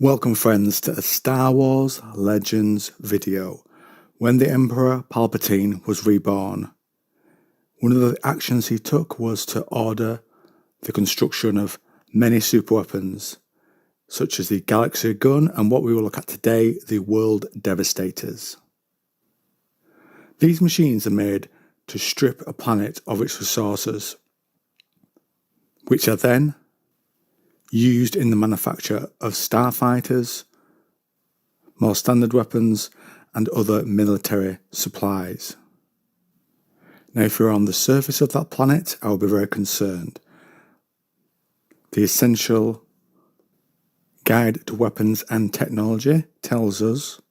Welcome friends to a Star Wars Legends video. When the Emperor Palpatine was reborn, one of the actions he took was to order the construction of many superweapons, such as the Galaxy Gun and what we will look at today, the World Devastators. These machines are made to strip a planet of its resources, which are then used in the manufacture of starfighters, more standard weapons, and other military supplies. Now, if you're on the surface of that planet, I will be very concerned. The essential guide to weapons and technology tells us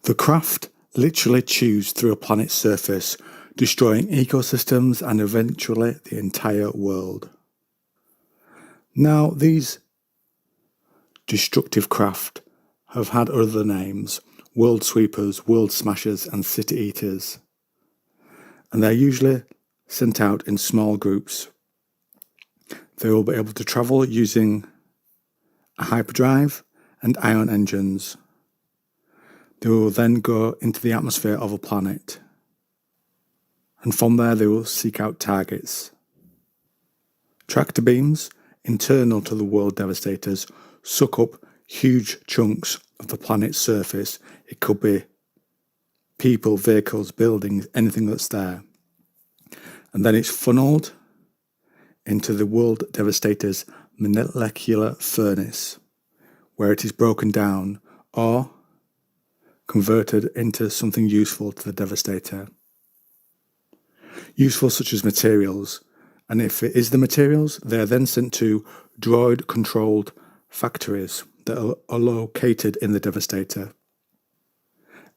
the craft literally chews through a planet's surface, destroying ecosystems and eventually the entire world. Now, these destructive craft have had other names: world sweepers, world smashers, and city eaters. And they're usually sent out in small groups. They will be able to travel using a hyperdrive and ion engines. They will then go into the atmosphere of a planet. And from there they will seek out targets. Tractor beams, internal to the World Devastators, suck up huge chunks of the planet's surface. It could be people, vehicles, buildings, anything that's there. And then it's funneled into the World Devastator's molecular furnace, where it is broken down or converted into something useful to the Devastator. Useful such as materials. And if it is the materials, they are then sent to droid-controlled factories that are located in the Devastator.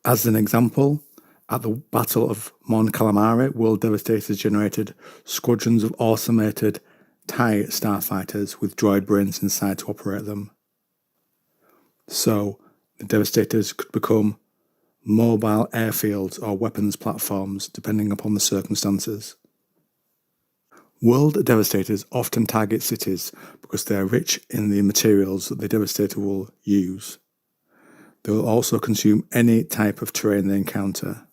As an example, at the Battle of Mon Calamari, World Devastators generated squadrons of automated TIE starfighters with droid brains inside to operate them. So, the Devastators could become mobile airfields or weapons platforms, depending upon the circumstances. World Devastators often target cities because they are rich in the materials that the Devastator will use. They will also consume any type of terrain they encounter.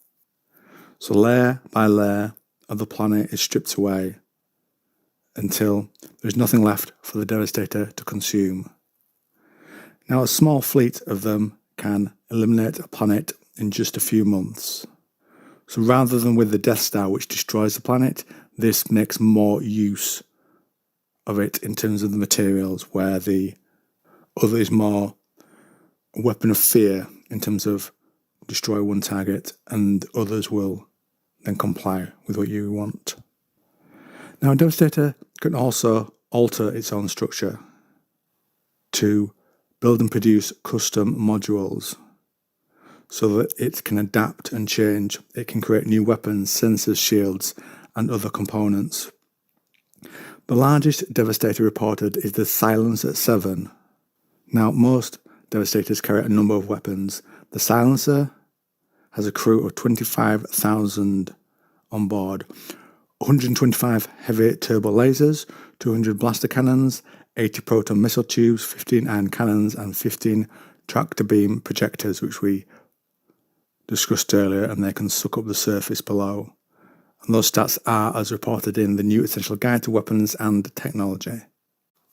So layer by layer of the planet is stripped away until there's nothing left for the Devastator to consume. Now, a small fleet of them can eliminate a planet in just a few months. So rather than with the Death Star, which destroys the planet, this makes more use of it in terms of the materials, where the other is more a weapon of fear in terms of destroy one target and others will then comply with what you want. Now, a Devastator can also alter its own structure to build and produce custom modules so that it can adapt and change. It can create new weapons, sensors, shields, and other components. The largest Devastator reported is the Silencer 7. Now, most Devastators carry a number of weapons. The Silencer has a crew of 25,000 on board, 125 heavy turbo lasers, 200 blaster cannons, 80 proton missile tubes, 15 ion cannons, and 15 tractor beam projectors, which we discussed earlier, and they can suck up the surface below. And those stats are as reported in the new Essential Guide to Weapons and Technology.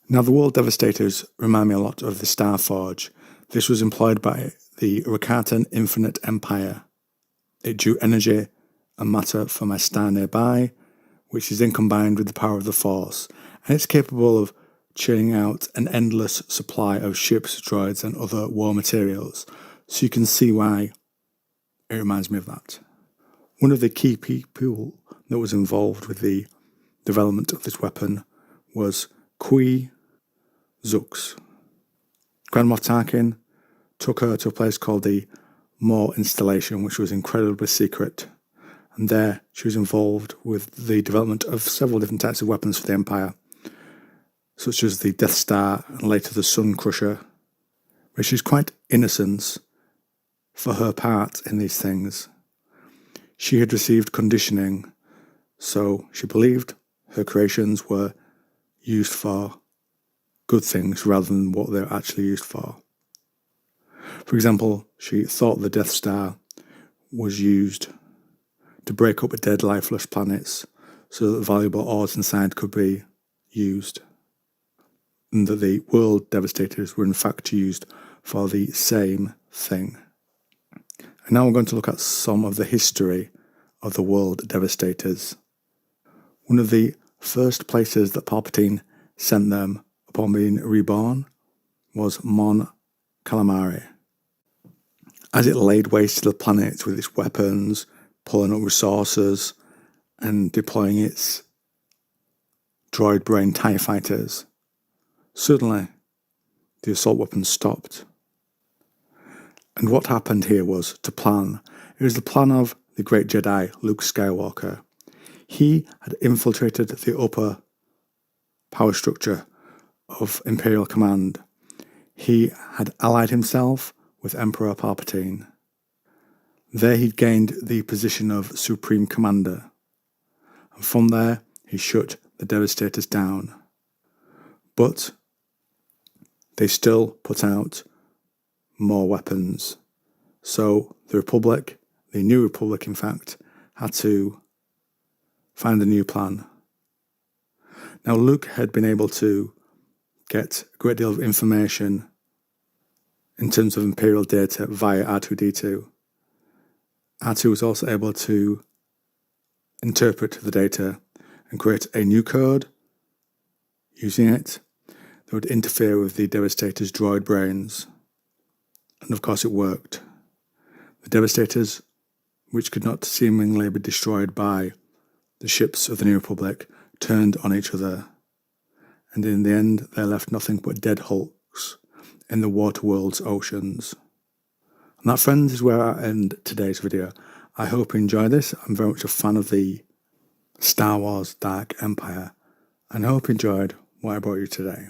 Now, the World Devastators remind me a lot of the Starforge. This was employed by the Rakatan Infinite Empire. It drew energy and matter from a star nearby, which is then combined with the power of the Force, and it's capable of churning out an endless supply of ships, droids, and other war materials. So you can see why it reminds me of that. One of the key people that was involved with the development of this weapon was Kui Zux. Grand Moff Tarkin took her to a place called the Maw Installation, which was incredibly secret. And there she was involved with the development of several different types of weapons for the Empire, such as the Death Star and later the Sun Crusher, where she's quite innocent for her part in these things. She had received conditioning, so she believed her creations were used for good things rather than what they're actually used for. For example, she thought the Death Star was used to break up dead lifeless planets so that valuable ores inside could be used, and that the World Devastators were in fact used for the same thing. And now we're going to look at some of the history of the World Devastators. One of the first places that Palpatine sent them upon being reborn was Mon Calamari. As it laid waste to the planet with its weapons, pulling up resources, and deploying its droid brain TIE fighters, suddenly the assault weapons stopped. And what happened here was to plan. It was the plan of the great Jedi, Luke Skywalker. He had infiltrated the upper power structure of Imperial Command. He had allied himself with Emperor Palpatine. There he'd gained the position of Supreme Commander. And from there, he shut the Devastators down. But they still put out more weapons. So the Republic, the New Republic in fact, had to find a new plan. Now Luke had been able to get a great deal of information in terms of Imperial data via R2-D2. R2 was also able to interpret the data and create a new code. Using it, that would interfere with the Devastators' droid brains. And of course it worked. The Devastators, which could not seemingly be destroyed by the ships of the New Republic, turned on each other. And in the end, they left nothing but dead hulks in the Waterworld's oceans. And that, friends, is where I end today's video. I hope you enjoyed this. I'm very much a fan of the Star Wars Dark Empire, and I hope you enjoyed what I brought you today.